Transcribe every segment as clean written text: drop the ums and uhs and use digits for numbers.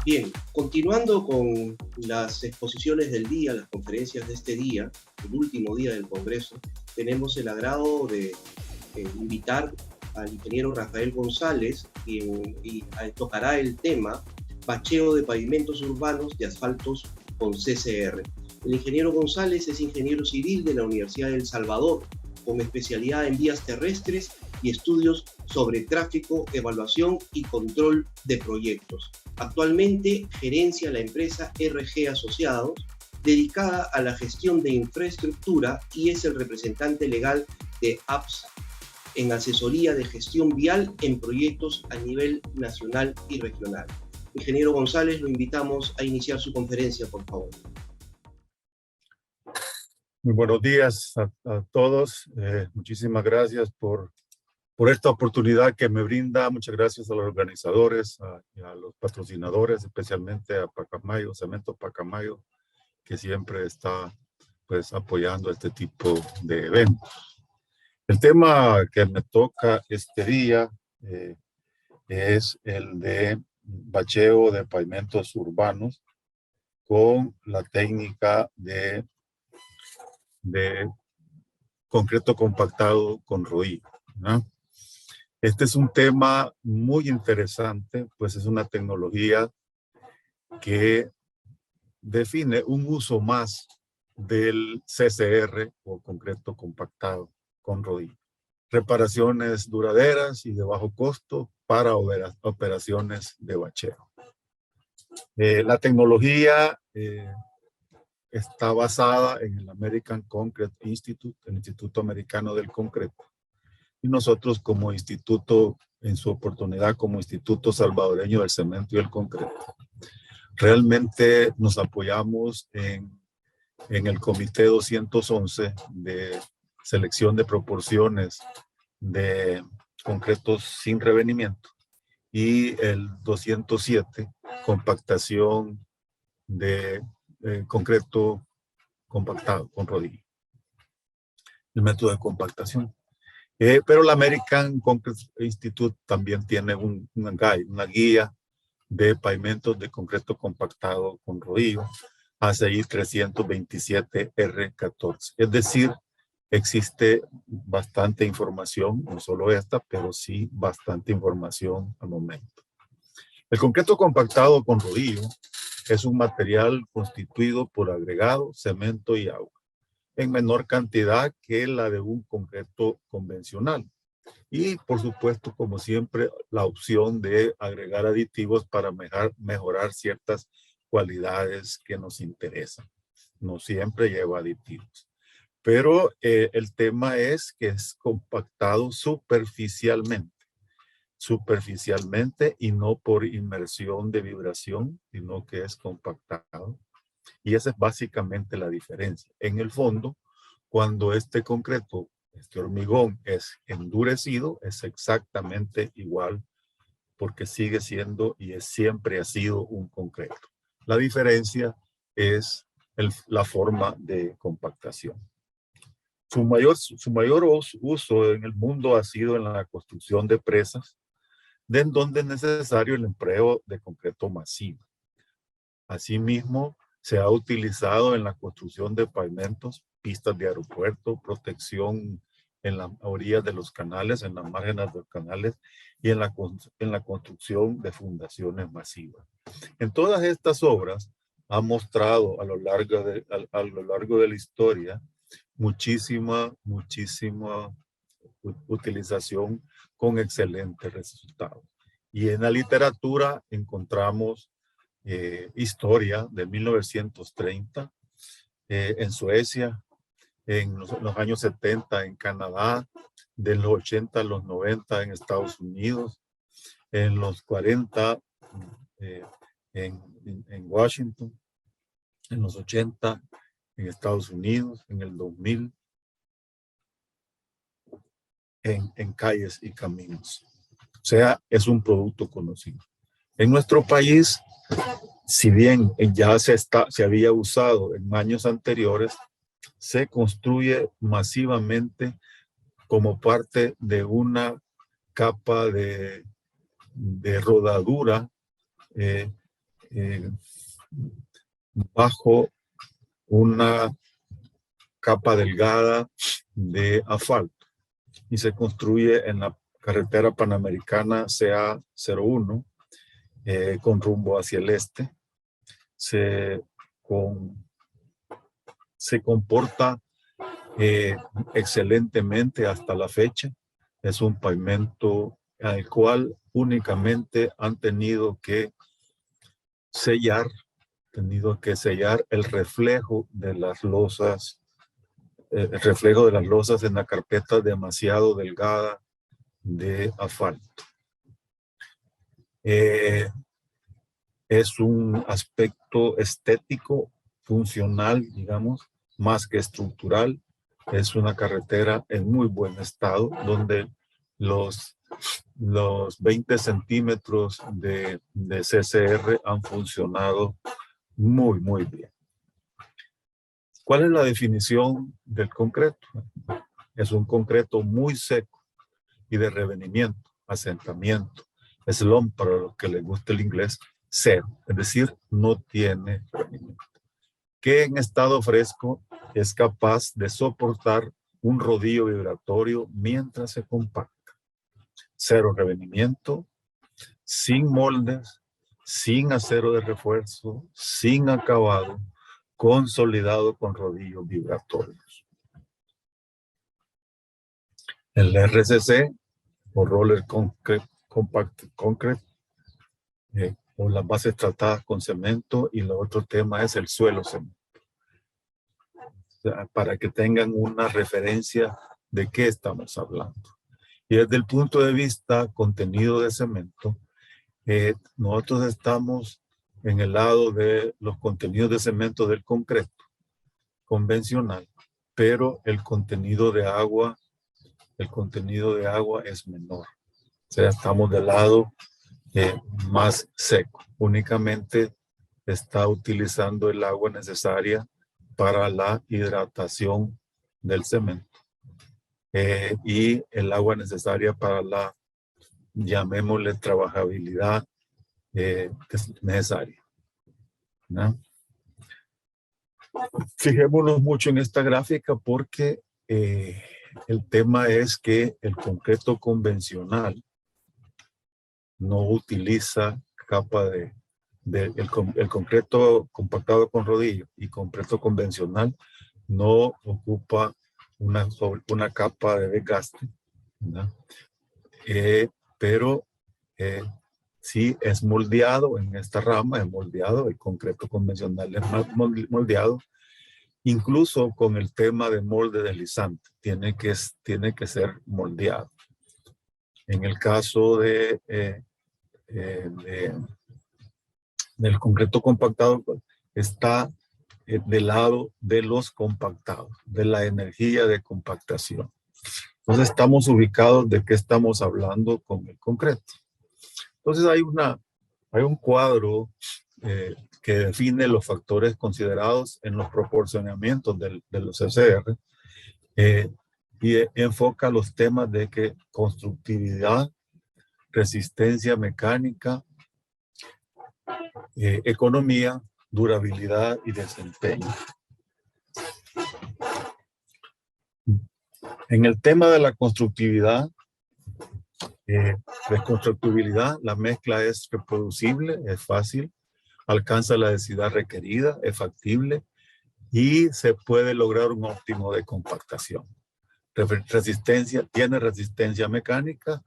Bien, continuando con las exposiciones del día, las conferencias de este día, el último día del Congreso, tenemos el agrado de invitar al ingeniero Rafael González, quien tocará el tema bacheo de pavimentos urbanos de asfaltos con CCR. El ingeniero González es ingeniero civil de la Universidad de El Salvador, con especialidad en vías terrestres y estudios sobre tráfico, evaluación y control de proyectos. Actualmente gerencia la empresa RG Asociados, dedicada a la gestión de infraestructura, y es el representante legal de APSA en asesoría de gestión vial en proyectos a nivel nacional y regional. Ingeniero González, lo invitamos a iniciar su conferencia, por favor. Muy buenos días a todos. Muchísimas gracias por esta oportunidad que me brinda. Muchas gracias a los organizadores y a los patrocinadores, especialmente a Pacamayo, Cemento Pacamayo, que siempre está pues apoyando este tipo de eventos. El tema que me toca este día es el de bacheo de pavimentos urbanos con la técnica de concreto compactado con rodillo, ¿no? Este es un tema muy interesante, pues es una tecnología que define un uso más del CCR o concreto compactado con rodillo. Reparaciones duraderas y de bajo costo para operaciones de bacheo. La tecnología está basada en el American Concrete Institute, el Instituto Americano del Concreto. Y nosotros como instituto, en su oportunidad como Instituto Salvadoreño del Cemento y el Concreto, realmente nos apoyamos en el Comité 211 de selección de proporciones de concretos sin revenimiento y el 207, compactación de concreto compactado con rodillo. El método de compactación. Pero la American Concrete Institute también tiene una guía de pavimentos de concreto compactado con rodillo, ACI 327 R14. Es decir, existe bastante información, no solo esta, pero sí bastante información al momento. El concreto compactado con rodillo es un material constituido por agregado, cemento y agua, en menor cantidad que la de un concreto convencional. Y por supuesto, como siempre, la opción de agregar aditivos para mejorar ciertas cualidades que nos interesan. No siempre lleva aditivos. Pero el tema es que es compactado superficialmente y no por inmersión de vibración, sino que es compactado. Y esa es básicamente la diferencia. En el fondo, cuando este concreto, este hormigón es endurecido, es exactamente igual porque sigue siendo y siempre ha sido un concreto. La diferencia es la forma de compactación. Su mayor uso en el mundo ha sido en la construcción de presas, de donde es necesario el empleo de concreto masivo. Asimismo, se ha utilizado en la construcción de pavimentos, pistas de aeropuerto, protección en las orillas de los canales, en las márgenes de los canales y en la construcción de fundaciones masivas. En todas estas obras ha mostrado a lo largo de la historia muchísima utilización con excelentes resultados. Y en la literatura encontramos historia de 1930 en Suecia, en los años 70 en Canadá, de los 80 a los 90 en Estados Unidos, en los 40 en Washington, en los 80 en Estados Unidos, en el 2000 en calles y caminos. O sea, es un producto conocido. En nuestro país, si bien ya se había usado en años anteriores, se construye masivamente como parte de una capa de rodadura bajo una capa delgada de asfalto y se construye en la carretera panamericana CA01 con rumbo hacia el este. Se comporta excelentemente hasta la fecha. Es un pavimento al cual únicamente han tenido que sellar el reflejo de las losas, en la carpeta demasiado delgada de asfalto. Es un aspecto estético, funcional, digamos, más que estructural. Es una carretera en muy buen estado, donde los 20 centímetros de CCR han funcionado muy, muy bien. ¿Cuál es la definición del concreto? Es un concreto muy seco y de revenimiento, asentamiento, slump para los que les gusta el inglés, cero, es decir, no tiene revenimiento, que en estado fresco es capaz de soportar un rodillo vibratorio mientras se compacta. Cero revenimiento, sin moldes, sin acero de refuerzo, sin acabado, consolidado con rodillos vibratorios. El RCC o Roller Compact Concrete o las bases tratadas con cemento, y el otro tema es el suelo cemento. O sea, para que tengan una referencia de qué estamos hablando. Y desde el punto de vista contenido de cemento, nosotros estamos en el lado de los contenidos de cemento del concreto convencional, pero el contenido de agua es menor. O sea, estamos del lado más seco. Únicamente está utilizando el agua necesaria para la hidratación del cemento y el agua necesaria para la, llamémosle, trabajabilidad que es necesaria, ¿no? Fijémonos mucho en esta gráfica porque el tema es que el concreto convencional no utiliza capa el concreto compactado con rodillo y concreto convencional no ocupa una capa de desgaste, ¿no? Pero sí es moldeado en esta rama, es moldeado, el concreto convencional es más moldeado, incluso con el tema de molde deslizante, tiene que ser moldeado. En el caso del concreto compactado, está del lado de los compactados, de la energía de compactación. Entonces estamos ubicados de qué estamos hablando con el concreto. Entonces hay un cuadro que define los factores considerados en los proporcionamientos de los CCR y enfoca los temas de que constructividad, resistencia mecánica, economía, durabilidad y desempeño. En el tema de la constructividad, la mezcla es reproducible, es fácil, alcanza la densidad requerida, es factible y se puede lograr un óptimo de compactación. Tiene resistencia mecánica,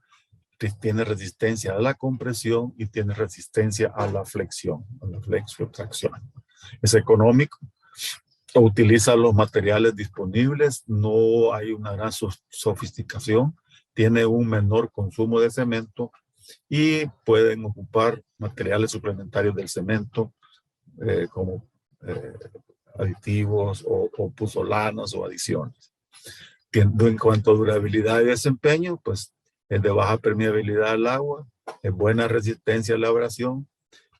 tiene resistencia a la compresión y tiene resistencia a la flexión, a la flexiotracción. Es económico, utiliza los materiales disponibles, no hay una gran sofisticación, tiene un menor consumo de cemento y pueden ocupar materiales suplementarios del cemento como aditivos o puzolanas o adiciones. En cuanto a durabilidad y desempeño, pues es de baja permeabilidad al agua, es buena resistencia a la abrasión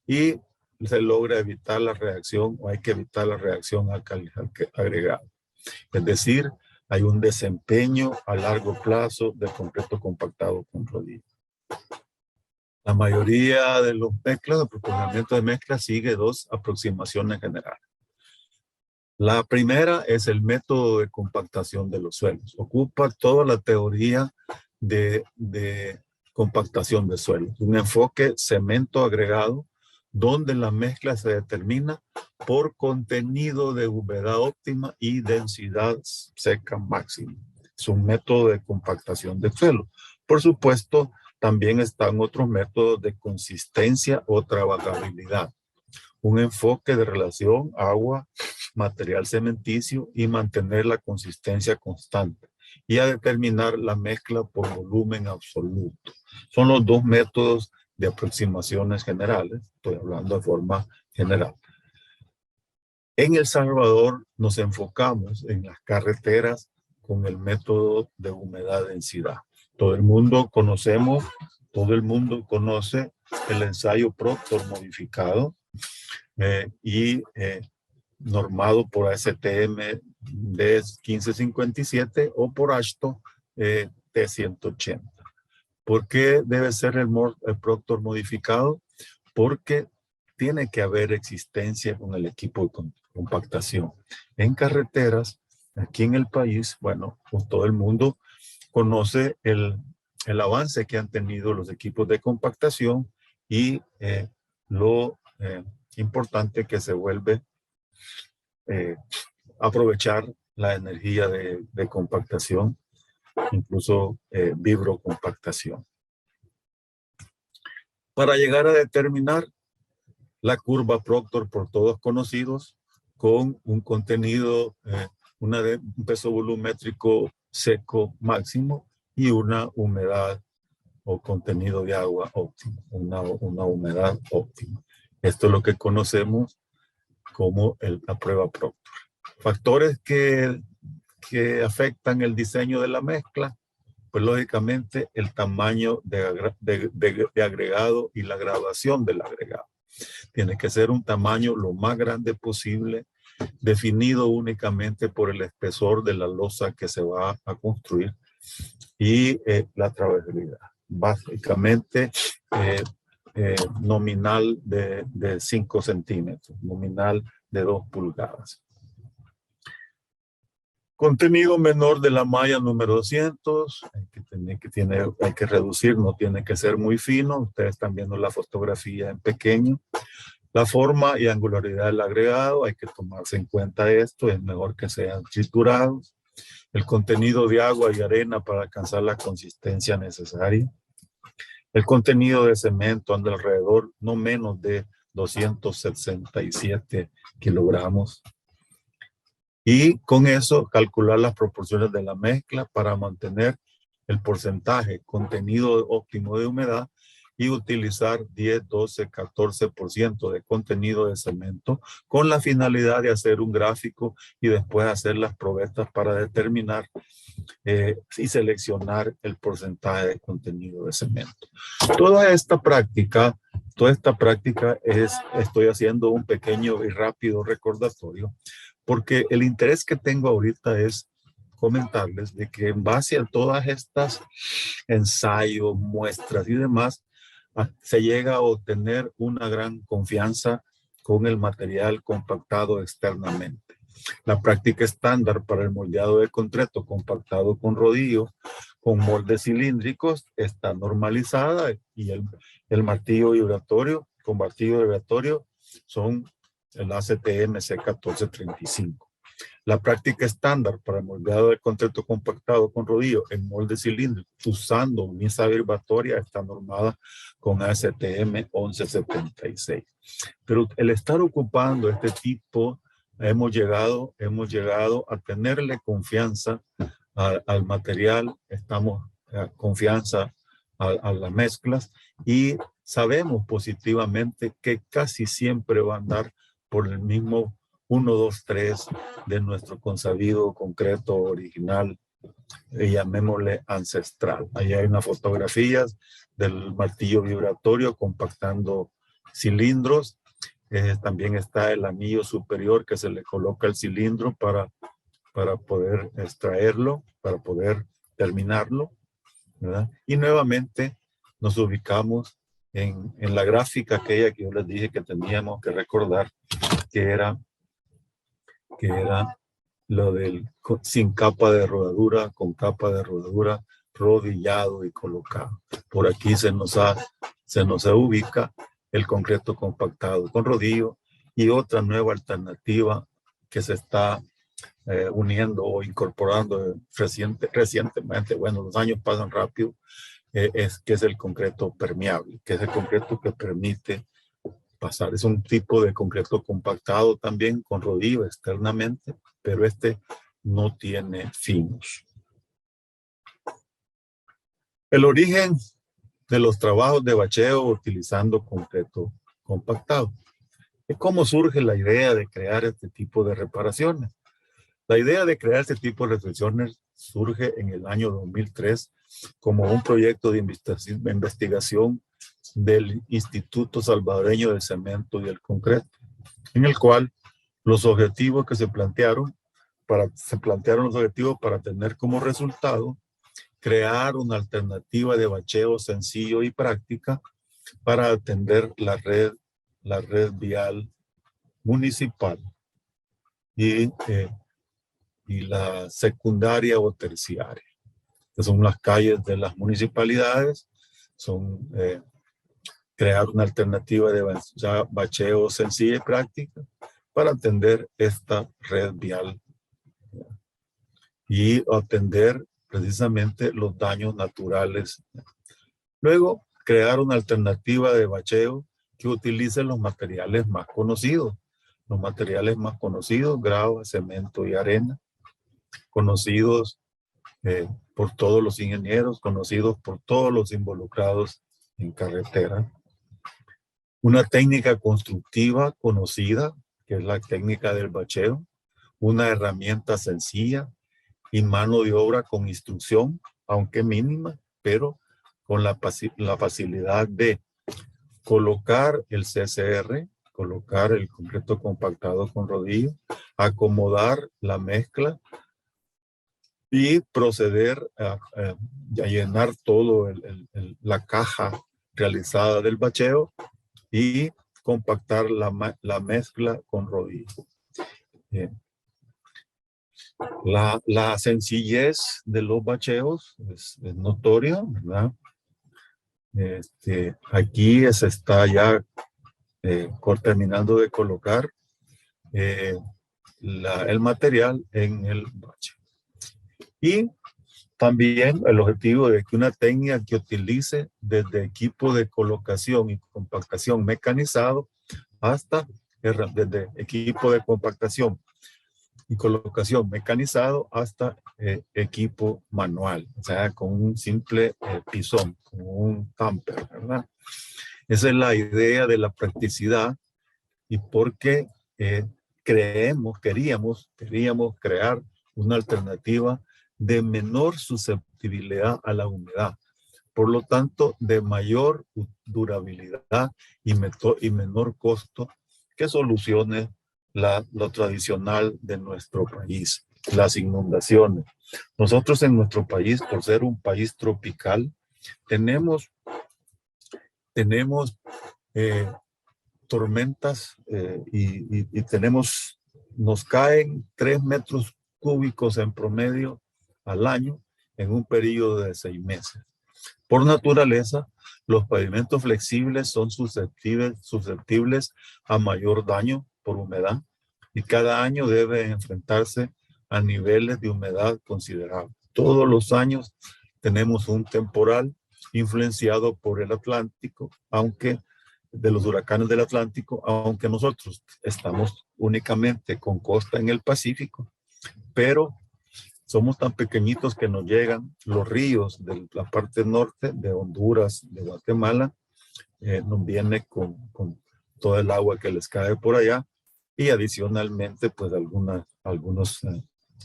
y se logra evitar la reacción o hay que evitar la reacción agregada. Es decir, hay un desempeño a largo plazo de concreto compactado con rodillo. La mayoría de los mezclas, el procesamiento de mezclas sigue dos aproximaciones generales. La primera es el método de compactación de los suelos. Ocupa toda la teoría de compactación de suelos. Un enfoque cemento agregado donde la mezcla se determina por contenido de humedad óptima y densidad seca máxima. Es un método de compactación de suelo. Por supuesto, también están otros métodos de consistencia o trabajabilidad. Un enfoque de relación agua, material cementicio y mantener la consistencia constante y a determinar la mezcla por volumen absoluto. Son los dos métodos de aproximaciones generales. Estoy hablando de forma general. En El Salvador nos enfocamos en las carreteras con el método de humedad-densidad. Todo el mundo conoce el ensayo Proctor modificado normado por ASTM D1557 o por AASHTO T180. ¿Por qué debe ser el Proctor modificado? Porque tiene que haber existencia con el equipo de compactación. En carreteras, aquí en el país, bueno, pues todo el mundo conoce el avance que han tenido los equipos de compactación y lo importante que se vuelve aprovechar la energía de compactación, incluso vibrocompactación. Para llegar a determinar la curva Proctor por todos conocidos con un contenido, un peso volumétrico seco máximo y una humedad o contenido de agua óptimo, una humedad óptima. Esto es lo que conocemos como la prueba Proctor. Factores que afectan el diseño de la mezcla, pues lógicamente el tamaño de agregado y la graduación del agregado. Tiene que ser un tamaño lo más grande posible, definido únicamente por el espesor de la losa que se va a construir y la trazabilidad. Básicamente nominal de 5 centímetros, nominal de 2 pulgadas. Contenido menor de la malla número 200, hay que reducir, no tiene que ser muy fino. Ustedes están viendo la fotografía en pequeño. La forma y angularidad del agregado, hay que tomarse en cuenta esto, es mejor que sean triturados. El contenido de agua y arena para alcanzar la consistencia necesaria. El contenido de cemento anda alrededor no menos de 267 kilogramos. Y con eso calcular las proporciones de la mezcla para mantener el porcentaje contenido óptimo de humedad y utilizar 10, 12, 14% de contenido de cemento con la finalidad de hacer un gráfico y después hacer las probetas para determinar y seleccionar el porcentaje de contenido de cemento. Toda esta práctica estoy haciendo un pequeño y rápido recordatorio porque el interés que tengo ahorita es comentarles de que en base a todas estas ensayos, muestras y demás, se llega a obtener una gran confianza con el material compactado externamente. La práctica estándar para el moldeado de concreto compactado con rodillo, con moldes cilíndricos, está normalizada y el martillo vibratorio, con martillo vibratorio, son el ACTM C1435. La práctica estándar para el moldeado de concreto compactado con rodillo en molde cilíndrico usando misa vibratoria está normada con ASTM 1176. Pero el estar ocupando este tipo, hemos llegado a tenerle confianza al material, confianza a las mezclas y sabemos positivamente que casi siempre va a andar por el mismo 1, 2, 3 de nuestro consabido concreto original, llamémosle ancestral. Ahí hay unas fotografías del martillo vibratorio compactando cilindros. También está el anillo superior que se le coloca el cilindro para poder extraerlo, para poder terminarlo, ¿verdad? Y nuevamente nos ubicamos en la gráfica aquella que yo les dije que teníamos que recordar, que era lo del sin capa de rodadura, con capa de rodadura, rodillado y colocado. Por aquí se nos ubica el concreto compactado con rodillo y otra nueva alternativa que se está uniendo o incorporando recientemente, bueno, los años pasan rápido, que es el concreto permeable, que es el concreto que permite pasar. Es un tipo de concreto compactado también con rodillo externamente, pero este no tiene finos. El origen de los trabajos de bacheo utilizando concreto compactado. ¿Cómo surge la idea de crear este tipo de reparaciones? La idea de crear este tipo de reparaciones surge en el año 2003 como un proyecto de investigación del Instituto Salvadoreño del Cemento y el Concreto, en el cual los objetivos que se plantearon los objetivos para tener como resultado crear una alternativa de bacheo sencillo y práctica para atender la red vial municipal y la secundaria o terciaria, que son las calles de las municipalidades, son crear una alternativa de bacheo sencilla y práctica para atender esta red vial y atender precisamente los daños naturales. Luego, crear una alternativa de bacheo que utilice los materiales más conocidos. Los materiales más conocidos, grava, cemento y arena, conocidos por todos los ingenieros, conocidos por todos los involucrados en carretera. Una técnica constructiva conocida, que es la técnica del bacheo, una herramienta sencilla y mano de obra con instrucción, aunque mínima, pero con la facilidad de colocar el CCR, colocar el concreto compactado con rodillo, acomodar la mezcla y proceder a llenar todo la caja realizada del bacheo y compactar la mezcla con rodillo. La sencillez de los bacheos es notoria, ¿verdad? Aquí se está ya terminando de colocar el material en el bache. Y también el objetivo de que una técnica que utilice desde equipo de colocación y compactación mecanizado hasta desde equipo de compactación y colocación mecanizado hasta equipo manual, o sea, con un simple pisón, con un tamper, ¿verdad? Esa es la idea de la practicidad y porque queríamos crear una alternativa de menor susceptibilidad a la humedad, por lo tanto de mayor durabilidad y menor costo que solucione lo tradicional de nuestro país, las inundaciones. Nosotros en nuestro país, por ser un país tropical, tenemos tormentas y nos caen 3 metros cúbicos en promedio al año en un periodo de 6 meses. Por naturaleza, los pavimentos flexibles son susceptibles a mayor daño por humedad y cada año deben enfrentarse a niveles de humedad considerables. Todos los años tenemos un temporal influenciado por el Atlántico, de los huracanes del Atlántico, aunque nosotros estamos únicamente con costa en el Pacífico, pero somos tan pequeñitos que nos llegan los ríos de la parte norte de Honduras, de Guatemala, nos viene con todo el agua que les cae por allá y adicionalmente pues algunas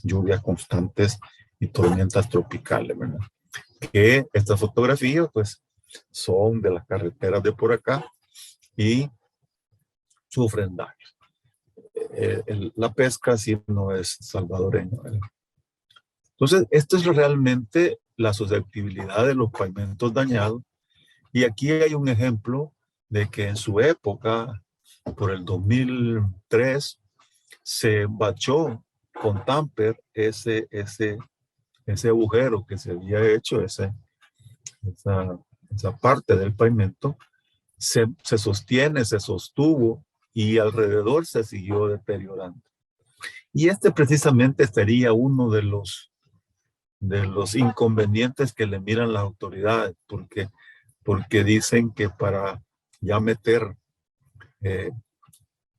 lluvias constantes y tormentas tropicales, ¿verdad? Que estas fotografías pues son de las carreteras de por acá y sufren daños. La pesca sí no es salvadoreña, ¿verdad? Entonces, esto es realmente la susceptibilidad de los pavimentos dañados. Y aquí hay un ejemplo de que en su época, por el 2003, se bachó con tamper ese agujero que se había hecho, esa parte del pavimento, se sostiene, se sostuvo y alrededor se siguió deteriorando. Y este precisamente sería uno de los inconvenientes que le miran las autoridades, porque dicen que para ya meter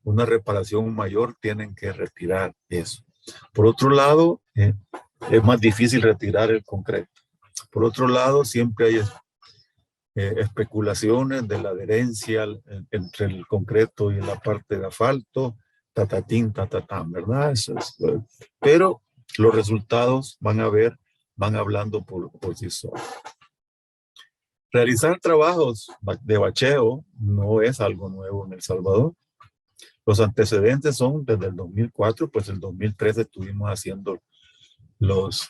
una reparación mayor tienen que retirar eso. Por otro lado, es más difícil retirar el concreto. Por otro lado, siempre hay especulaciones de la adherencia entre el concreto y la parte de asfalto, tatatín, tatatán, ¿verdad? Pero los resultados van hablando por sí solos. Realizar trabajos de bacheo no es algo nuevo en El Salvador. Los antecedentes son desde el 2004, pues el 2013 estuvimos haciendo las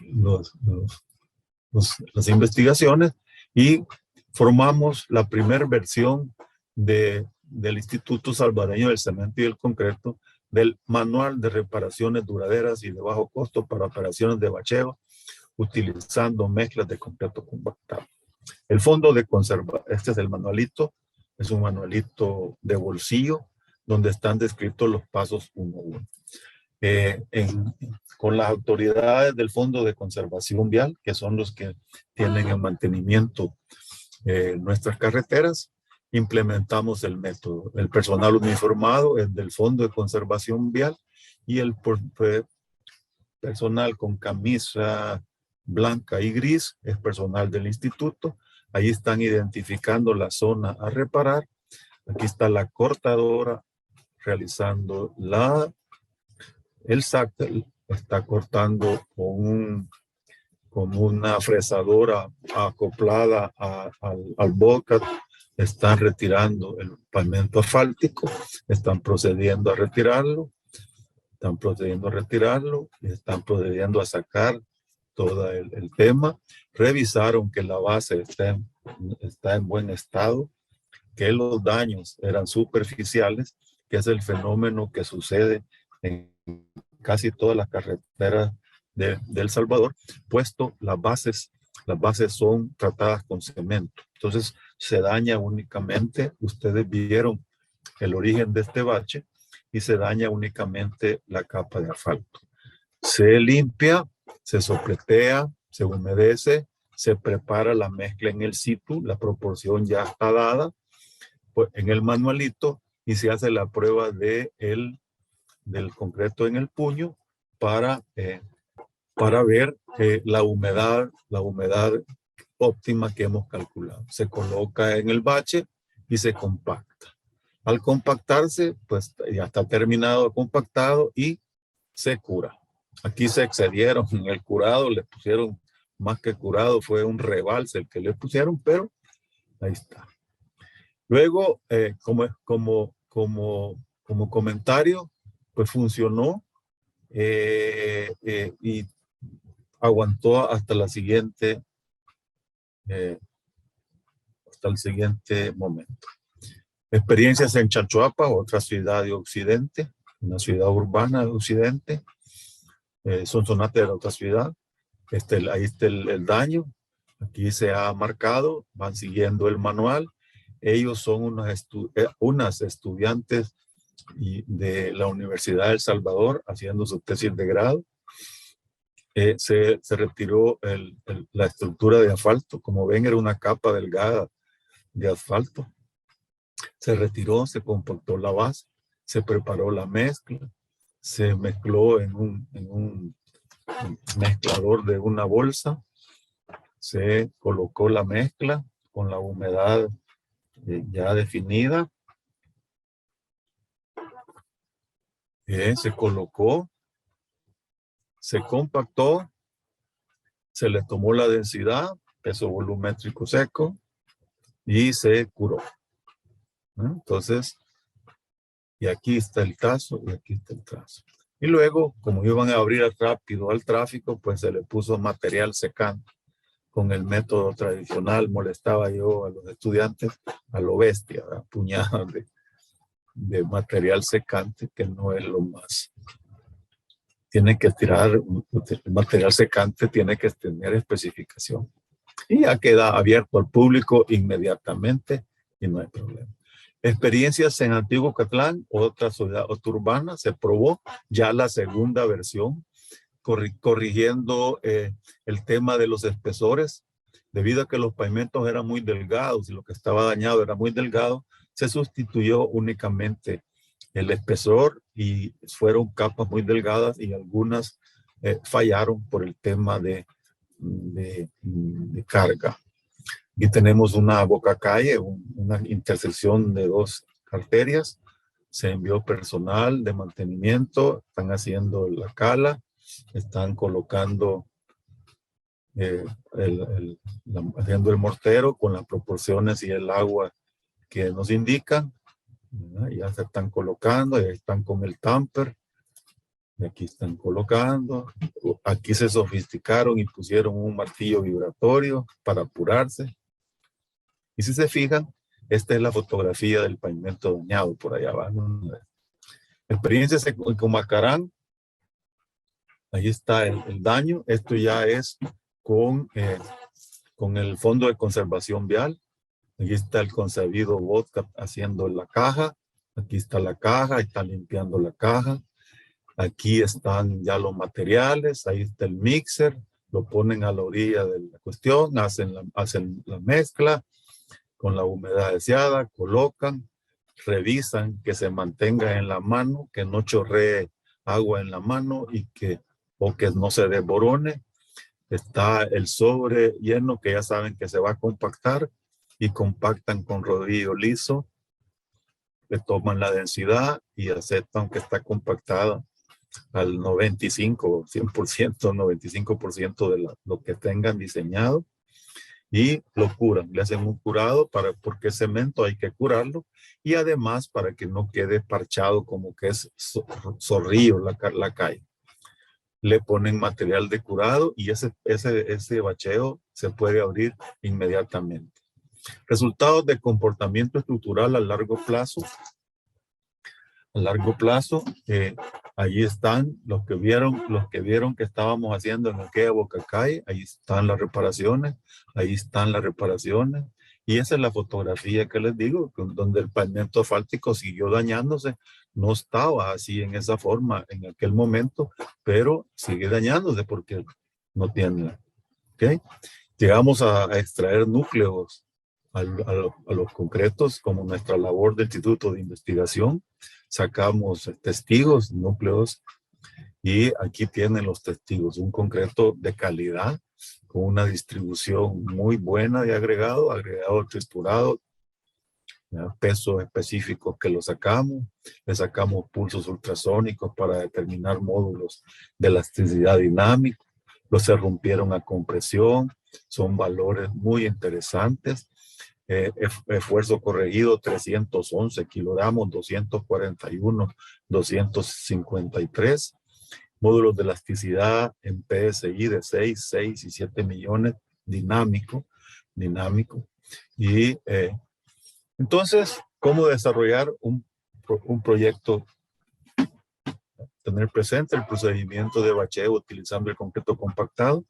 investigaciones y formamos la primera versión del Instituto Salvadoreño del Cemento y el Concreto, del Manual de Reparaciones Duraderas y de Bajo Costo para Operaciones de Bacheo, utilizando mezclas de concreto compactado. El fondo de conservación, este es el manualito, es un manualito de bolsillo, donde están descritos los pasos uno a uno. Con las autoridades del Fondo de Conservación Vial, que son los que tienen el mantenimiento nuestras carreteras, implementamos el método. El personal uniformado es del Fondo de Conservación Vial y el personal con camisa blanca y gris es personal del instituto. Ahí están identificando la zona a reparar. Aquí está la cortadora realizando el sáctel, está cortando con una fresadora acoplada al bocat, están retirando el pavimento asfáltico, están procediendo a retirarlo, y están procediendo a sacar todo el tema. Revisaron que la base está en buen estado, que los daños eran superficiales, que es el fenómeno que sucede en casi todas las carreteras de El Salvador, puesto las bases son tratadas con cemento. Entonces se daña únicamente, ustedes vieron el origen de este bache, y se daña únicamente la capa de asfalto. Se limpia, se sopletea, se humedece, se prepara la mezcla en el situ, la proporción ya está dada pues, en el manualito, y se hace la prueba del concreto en el puño para ver la humedad óptima que hemos calculado. Se coloca en el bache y se compacta. Al compactarse, pues ya está terminado, compactado, y se cura. Aquí se excedieron en el curado, le pusieron más que curado, fue un rebalse el que le pusieron, pero ahí está. Luego, como comentario, pues funcionó y aguantó hasta el siguiente momento. Experiencias en Chalchuapa, otra ciudad de Occidente, una ciudad urbana de Occidente. Sonsonate era otra ciudad. Ahí está el daño. Aquí se ha marcado, van siguiendo el manual. Ellos son unas estudiantes de la Universidad de El Salvador haciendo su tesis de grado. Se retiró la estructura de asfalto. Como ven, era una capa delgada de asfalto. Se retiró, se compactó la base, se preparó la mezcla, se mezcló en un mezclador de una bolsa, se colocó la mezcla con la humedad ya definida, se colocó, se compactó, se le tomó la densidad, peso volumétrico seco, y se curó. Entonces, y aquí está el trazo, y aquí está el trazo. Y luego, como iban a abrir rápido al tráfico, pues se le puso material secante con el método tradicional, molestaba yo a los estudiantes a lo bestia, ¿verdad? Puñadas de material secante, que no es lo más. Tiene que tirar, el material secante tiene que tener especificación. Y ya queda abierto al público inmediatamente y no hay problema. Experiencias en Antiguo Catlán, otra ciudad urbana, se probó ya la segunda versión, corrigiendo el tema de los espesores. Debido a que los pavimentos eran muy delgados y lo que estaba dañado era muy delgado, se sustituyó únicamente el espesor y fueron capas muy delgadas y algunas fallaron por el tema de carga. Aquí tenemos una boca calle, una intersección de dos arterias. Se envió personal de mantenimiento, están haciendo la cala, están colocando, haciendo el mortero con las proporciones y el agua que nos indican. Ya se están colocando, ya están con el tamper. Y aquí están colocando. Aquí se sofisticaron y pusieron un martillo vibratorio para apurarse. Y si se fijan, esta es la fotografía del pavimento dañado por allá abajo. Experiencias en Comacarán. Ahí está el daño. Esto ya es con el Fondo de Conservación Vial. Aquí está el concebido Vodka haciendo la caja. Aquí está la caja, está limpiando la caja. Aquí están ya los materiales, ahí está el mixer, lo ponen a la orilla de la cuestión, hacen la mezcla con la humedad deseada, colocan, revisan que se mantenga en la mano, que no chorree agua en la mano o que no se desborone. Está el sobre lleno que ya saben que se va a compactar y compactan con rodillo liso, le toman la densidad y aceptan que está compactada al 95, 100%, 95% de lo que tengan diseñado y lo curan, le hacen un curado porque es cemento, hay que curarlo y además para que no quede parchado como que es zorrillo la calle. Le ponen material de curado y ese bacheo se puede abrir inmediatamente. Resultados de comportamiento estructural a largo plazo. A largo plazo, allí están los que vieron que estábamos haciendo en aquella Bocacay, ahí están las reparaciones, y esa es la fotografía que les digo, donde el pavimento asfáltico siguió dañándose, no estaba así en esa forma en aquel momento, pero sigue dañándose porque no tiene, ¿ok? Llegamos a extraer núcleos a los concretos como nuestra labor del Instituto de Investigación. Sacamos testigos, núcleos, y aquí tienen los testigos, un concreto de calidad, con una distribución muy buena de agregado triturado, pesos específicos que lo sacamos, le sacamos pulsos ultrasónicos para determinar módulos de elasticidad dinámica, los se rompieron a compresión, son valores muy interesantes. Esfuerzo corregido 311 kilogramos, 241, 253. Módulos de elasticidad en PSI de 6 y 7 millones, dinámico. Y entonces, ¿cómo desarrollar un proyecto? Tener presente el procedimiento de bacheo utilizando el concreto compactado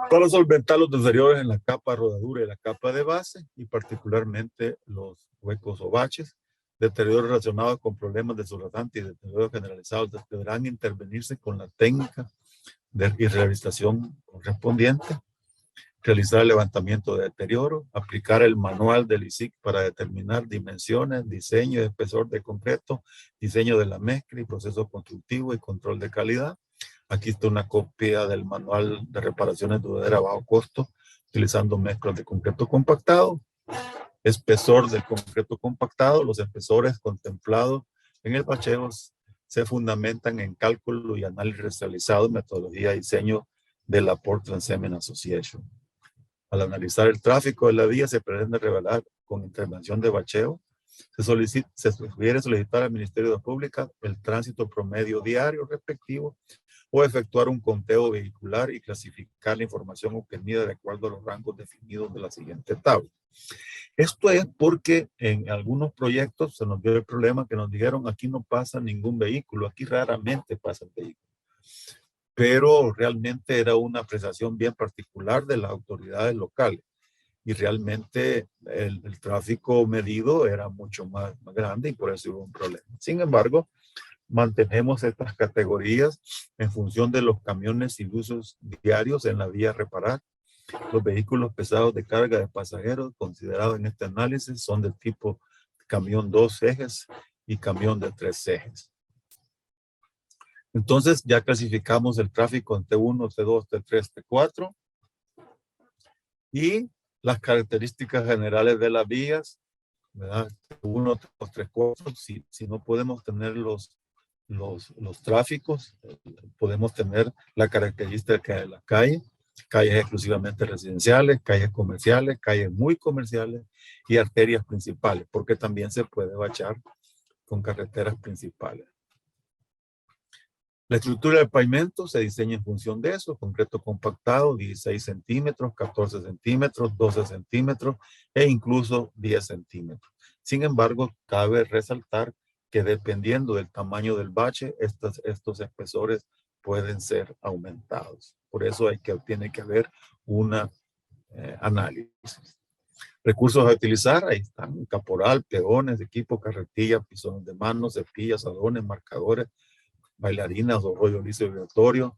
para solventar los deterioros en la capa rodadura y la capa de base, y particularmente los huecos o baches, deterioros relacionados con problemas de sobrasante y deterioros generalizados deberán intervenirse con la técnica de realización correspondiente, realizar el levantamiento de deterioro, aplicar el manual del ISIC para determinar dimensiones, diseño y espesor de concreto, diseño de la mezcla y proceso constructivo y control de calidad. Aquí está una copia del manual de reparaciones duraderas a bajo costo, utilizando mezclas de concreto compactado, espesor del concreto compactado. Los espesores contemplados en el bacheo se fundamentan en cálculo y análisis realizado, metodología y diseño de la Portland Cement Association. Al analizar el tráfico de la vía, se pretende revelar con intervención de bacheo Se sugiere solicitar al Ministerio de Pública el tránsito promedio diario respectivo o efectuar un conteo vehicular y clasificar la información obtenida de acuerdo a los rangos definidos de la siguiente tabla. Esto es porque en algunos proyectos se nos dio el problema que nos dijeron aquí no pasa ningún vehículo, aquí raramente pasan vehículos. Pero realmente era una apreciación bien particular de las autoridades locales y realmente el tráfico medido era mucho más grande y por eso hubo un problema. Sin embargo, mantenemos estas categorías en función de los camiones sin usos diarios en la vía a reparar. Los vehículos pesados de carga de pasajeros considerados en este análisis son del tipo camión 2 ejes y camión de 3 ejes. Entonces ya clasificamos el tráfico en T1, T2, T3, T4 y las características generales de las vías, ¿verdad? T1, T2, T4, si no podemos tener los tráficos, podemos tener la característica de la calle, calles exclusivamente residenciales, calles comerciales, calles muy comerciales y arterias principales, porque también se puede bachar con carreteras principales. La estructura del pavimento se diseña en función de eso, concreto compactado, 16 centímetros, 14 centímetros, 12 centímetros e incluso 10 centímetros. Sin embargo, cabe resaltar que dependiendo del tamaño del bache, estos espesores pueden ser aumentados. Por eso tiene que haber un análisis. Recursos a utilizar, ahí están: caporal, peones, equipo, carretilla, pisones de mano, cepillas, adones, marcadores, bailarinas o rollo liso vibratorio,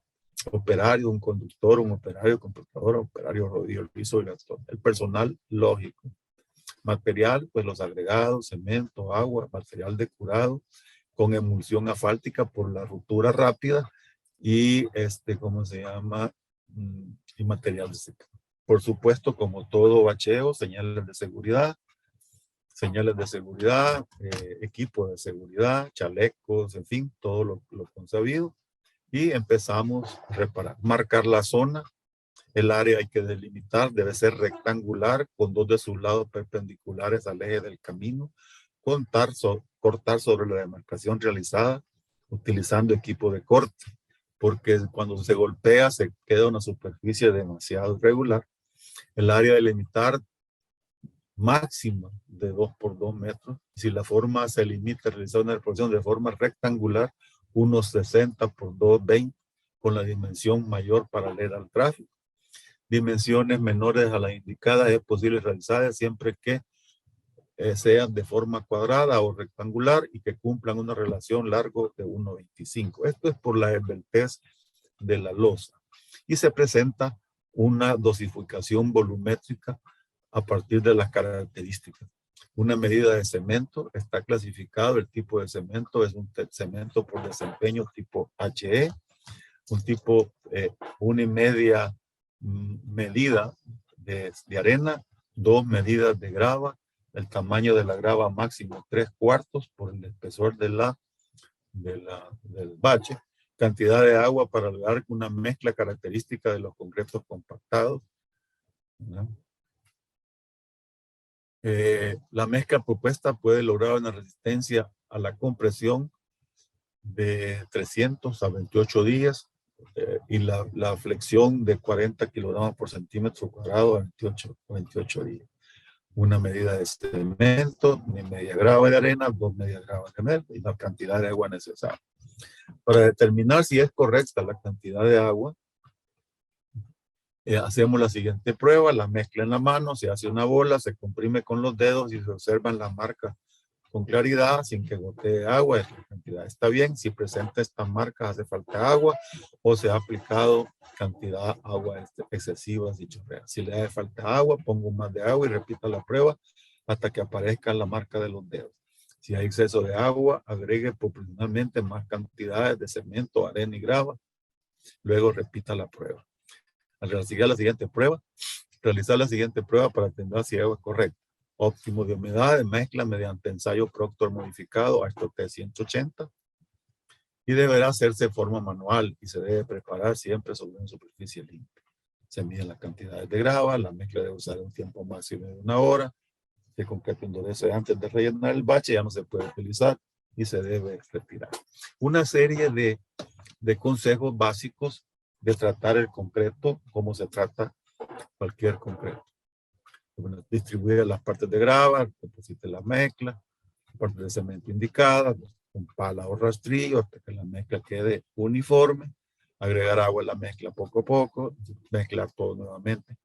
operario, un conductor, un operario, computadora, operario, rollo liso vibratorio. El personal, lógico. Material, pues los agregados, cemento, agua, material de curado con emulsión asfáltica por la ruptura rápida y ¿cómo se llama? Y material de secado. Por supuesto, como todo bacheo, señales de seguridad, equipo de seguridad, chalecos, en fin, todo lo consabido. Y empezamos a reparar, marcar la zona. El área hay que delimitar, debe ser rectangular con dos de sus lados perpendiculares al eje del camino. Cortar sobre la demarcación realizada utilizando equipo de corte, porque cuando se golpea se queda una superficie demasiado irregular. El área delimitar máxima de 2 por 2 metros. Si la forma se limita a realizar una reposición de forma rectangular, unos 60 por 220, con la dimensión mayor paralela al tráfico. Dimensiones menores a las indicadas es posible realizar siempre que sean de forma cuadrada o rectangular y que cumplan una relación largo de 1,25. Esto es por la esbeltez de la losa. Y se presenta una dosificación volumétrica a partir de las características. Una medida de cemento está clasificado. El tipo de cemento es un cemento por desempeño tipo HE, un tipo 1,5 medida de arena, 2 medidas de grava, el tamaño de la grava máximo 3/4 por el espesor del bache, cantidad de agua para lograr una mezcla característica de los concretos compactados, ¿no? La mezcla propuesta puede lograr una resistencia a la compresión de 300 a 28 días y la flexión de 40 kilogramos por centímetro cuadrado a 28 días. Una medida de cemento, media grava de arena, 2 medias gravas de cemento y la cantidad de agua necesaria. Para determinar si es correcta la cantidad de agua, hacemos la siguiente prueba: la mezcla en la mano, se hace una bola, se comprime con los dedos y se observan las marcas con claridad, sin que gotee agua. La cantidad está bien. Si presenta estas marcas, hace falta agua o se ha aplicado cantidad de agua excesiva, si chorrea. Si le hace falta agua, pongo más de agua y repita la prueba hasta que aparezca la marca de los dedos. Si hay exceso de agua, agregue proporcionalmente más cantidades de cemento, arena y grava. Luego repita la prueba. Al realizar la siguiente prueba para determinar si el agua es correcta. Óptimo de humedad de mezcla mediante ensayo Proctor modificado ASTO T180 y deberá hacerse de forma manual y se debe preparar siempre sobre una superficie limpia. Se miden las cantidades de grava, la mezcla debe usar un tiempo máximo de 1 hora Si el concreto endurece antes de rellenar el bache, ya no se puede utilizar y se debe retirar. Una serie de consejos básicos de tratar el concreto como se trata cualquier concreto. Bueno, distribuir las partes de grava, deposite la mezcla, partes de cemento indicadas, con pala o rastrillo hasta que la mezcla quede uniforme, agregar agua a la mezcla poco a poco, mezclar todo nuevamente.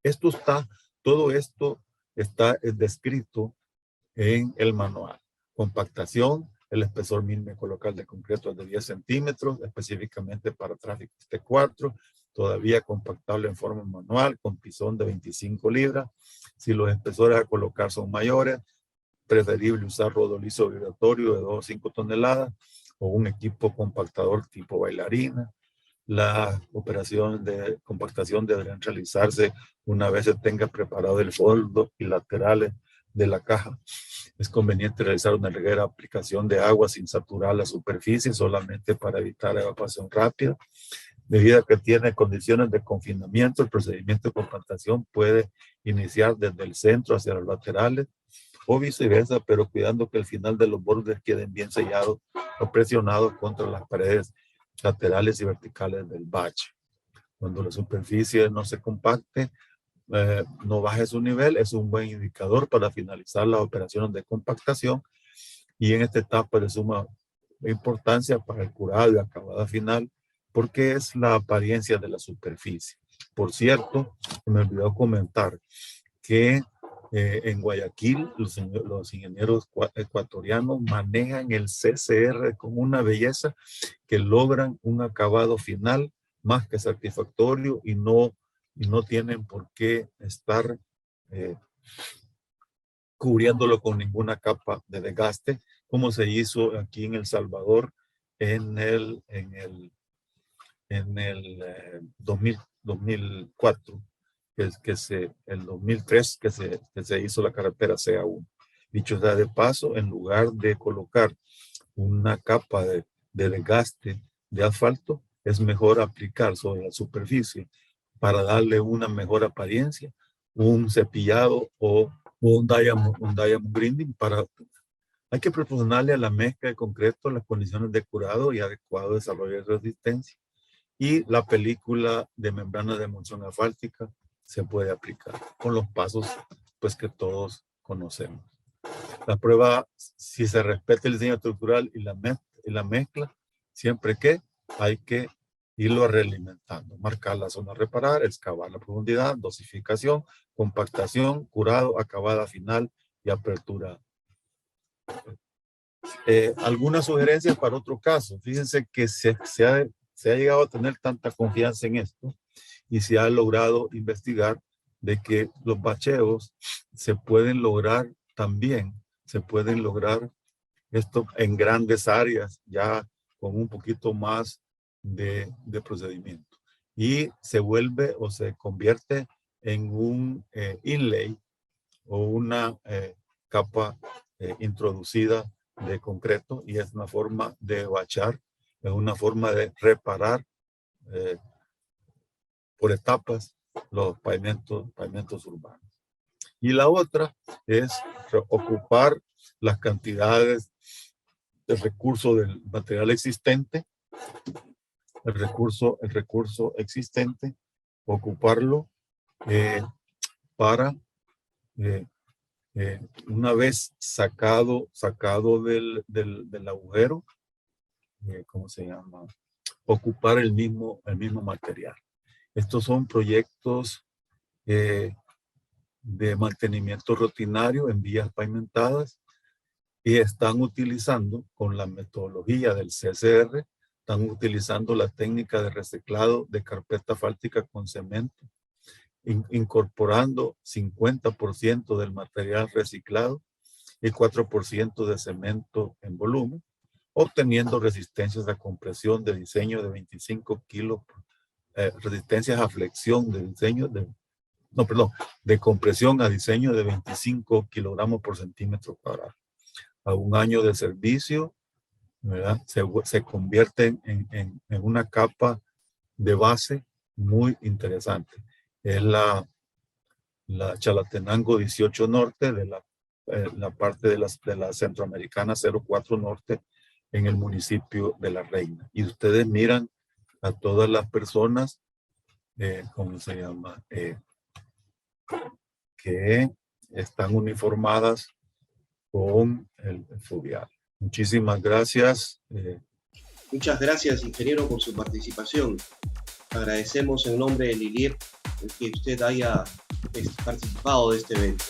Todo esto está descrito en el manual. Compactación, el espesor mínimo local de concreto es de 10 centímetros, específicamente para tráfico T4, todavía compactable en forma manual, con pisón de 25 libras. Si los espesores a colocar son mayores, preferible usar rodolizo vibratorio de 2 o 5 toneladas o un equipo compactador tipo bailarina. Las operaciones de compactación deberían realizarse una vez se tenga preparado el fondo y laterales de la caja. Es conveniente realizar una ligera aplicación de agua sin saturar la superficie, solamente para evitar evaporación rápida. Debido a que tiene condiciones de confinamiento, el procedimiento de compactación puede iniciar desde el centro hacia los laterales o viceversa, pero cuidando que el final de los bordes queden bien sellados o presionados contra las paredes laterales y verticales del bache. Cuando la superficie no se compacte, no baje su nivel, es un buen indicador para finalizar las operaciones de compactación, y en esta etapa de suma importancia para el curado y acabada final, porque es la apariencia de la superficie. Por cierto, me olvidó comentar que en Guayaquil los ingenieros ecuatorianos manejan el CCR con una belleza que logran un acabado final más que satisfactorio y no tienen por qué estar cubriéndolo con ninguna capa de desgaste, como se hizo aquí en El Salvador en el 2004, el 2003 que se hizo la carretera CA1. Dicho sea de paso, en lugar de colocar una capa de desgaste de asfalto, es mejor aplicar sobre la superficie para darle una mejor apariencia, un cepillado o un diamond grinding. Hay que proporcionarle a la mezcla de concreto las condiciones de curado y adecuado desarrollo de resistencia. Y la película de membrana de emulsión asfáltica se puede aplicar con los pasos pues que todos conocemos. La prueba, si se respeta el diseño estructural y la mezcla, siempre que hay que irlo realimentando, marcar la zona a reparar, excavar la profundidad, dosificación, compactación, curado, acabada final y apertura. Algunas sugerencias para otro caso. Fíjense que se ha llegado a tener tanta confianza en esto y se ha logrado investigar de que los bacheos se pueden lograr esto en grandes áreas, ya con un poquito más de procedimiento. Y se vuelve o se convierte en un inlay o una capa introducida de concreto, y es una forma de bachar, es una forma de reparar por etapas los pavimentos urbanos. Y la otra es ocupar las cantidades de recurso del material existente, el recurso existente, ocuparlo para una vez sacado del agujero, ¿cómo se llama? Ocupar el mismo material. Estos son proyectos de mantenimiento rutinario en vías pavimentadas y están utilizando con la metodología del CCR, están utilizando la técnica de reciclado de carpeta asfáltica con cemento, incorporando 50% del material reciclado y 4% de cemento en volumen, obteniendo resistencias a compresión de diseño de 25 kilos, resistencias a flexión de diseño de compresión a diseño de 25 kilogramos por centímetro cuadrado. A un año de servicio, ¿verdad? Se convierte en una capa de base muy interesante. Es la Chalatenango 18 Norte de la la parte de la Centroamericana 04 Norte en el municipio de La Reina. Y ustedes miran a todas las personas, ¿cómo se llama? Que están uniformadas con el fluvial. Muchísimas gracias. Muchas gracias, ingeniero, por su participación. Agradecemos en nombre del ILIEP que usted haya participado de este evento.